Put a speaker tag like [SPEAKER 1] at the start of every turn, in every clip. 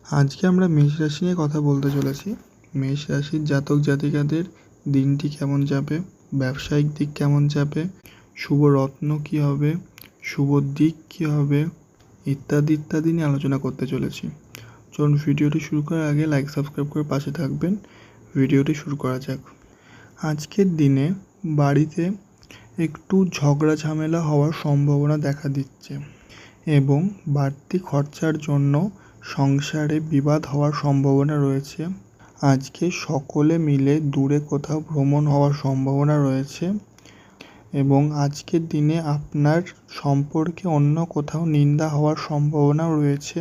[SPEAKER 1] আজকে আমরা মেষ রাশি নিয়ে কথা বলতে চলেছি। মেষ রাশির জাতক জাতিকাদের দিনটি কেমন যাবে, ব্যবসায়িক দিক কেমন যাবে, শুভ রত্ন কী হবে, শুভ দিক কী হবে, ইত্যাদি ইত্যাদি নিয়ে আলোচনা করতে চলেছি। চলুন ভিডিওটি শুরু করার আগে লাইক সাবস্ক্রাইব করে পাশে থাকবেন। ভিডিওটি শুরু করা যাক। আজকের দিনে বাড়িতে একটু ঝগড়া ঝামেলা হওয়ার সম্ভাবনা দেখা দিচ্ছে এবং বাড়তি খরচার জন্য সংসারে বিবাদ হওয়ার সম্ভাবনা রয়েছে। আজকে সকলে মিলে দূরে কোথাও ভ্রমণ হওয়ার সম্ভাবনা রয়েছে এবং আজকের দিনে আপনার সম্পর্কে অন্য কোথাও নিন্দা হওয়ার সম্ভাবনাও রয়েছে।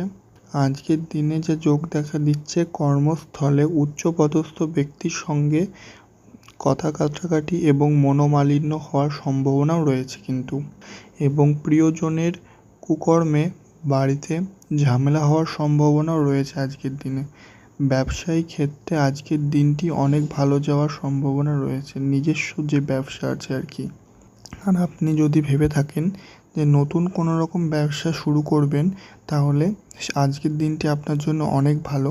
[SPEAKER 1] আজকের দিনে যে যোগ দেখা দিচ্ছে, কর্মস্থলে উচ্চপদস্থ ব্যক্তির সঙ্গে কথা কাটাকাটি এবং মনোমালিন্য হওয়ার সম্ভাবনাও রয়েছে এবং প্রিয়জনের কুকর্মে বাড়িতে ঝামেলা হওয়ার সম্ভাবনাও রয়েছে আজকের দিনে। ব্যবসায়িক ক্ষেত্রে আজকের দিনটি অনেক ভালো যাওয়ার সম্ভাবনা রয়েছে, নিজস্ব যে ব্যবসা আছে আর কি। আর আপনি যদি ভেবে থাকেন যে নতুন কোনো রকম ব্যবসা শুরু করবেন, তাহলে আজকের দিনটি আপনার জন্য অনেক ভালো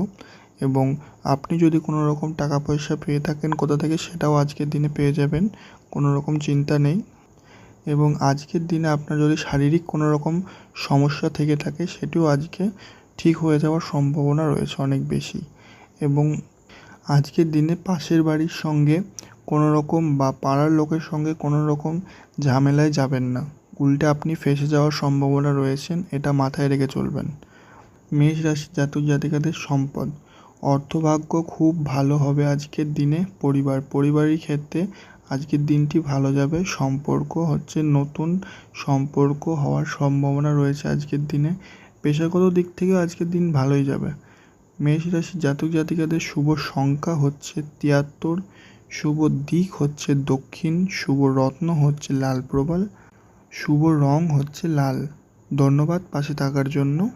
[SPEAKER 1] এবং আপনি যদি কোনো রকম টাকা পয়সা পেয়ে থাকেন কোথা থেকে, সেটাও আজকের দিনে পেয়ে যাবেন, কোনো রকম চিন্তা নেই। এবং আজকের দিনে আপনার যদি শারীরিক কোনো রকম সমস্যা থেকে থাকে, সেটিও আজকে ঠিক হয়ে যাওয়ার সম্ভাবনা রয়েছে অনেক বেশি। এবং আজকের দিনে পাশের বাড়ির সঙ্গে কোনো রকম বা পাড়ার লোকের সঙ্গে কোনো রকম ঝামেলায় যাবেন না, উল্টে আপনি ফেঁসে যাওয়ার সম্ভাবনা রয়েছেন, এটা মাথায় রেখে চলবেন। মেষ রাশি জাতক জাতিকাদের সম্পদ, অর্থভাগ্য খুব ভালো হবে আজকের দিনে। পরিবারের ক্ষেত্রে আজকের দিনটি ভালো যাবে। সম্পর্ক হচ্ছে নতুন সম্পর্ক হওয়ার সম্ভাবনা রয়েছে আজকের দিনে। পেশাগত দিক থেকেও আজকের দিন ভালোই যাবে। মেষ রাশির জাতক জাতিকাদের শুভ সংখ্যা হচ্ছে 73, শুভ দিক হচ্ছে দক্ষিণ, শুভ রত্ন হচ্ছে লাল প্রবাল, শুভ রং হচ্ছে লাল। ধন্যবাদ পাশে থাকার জন্য।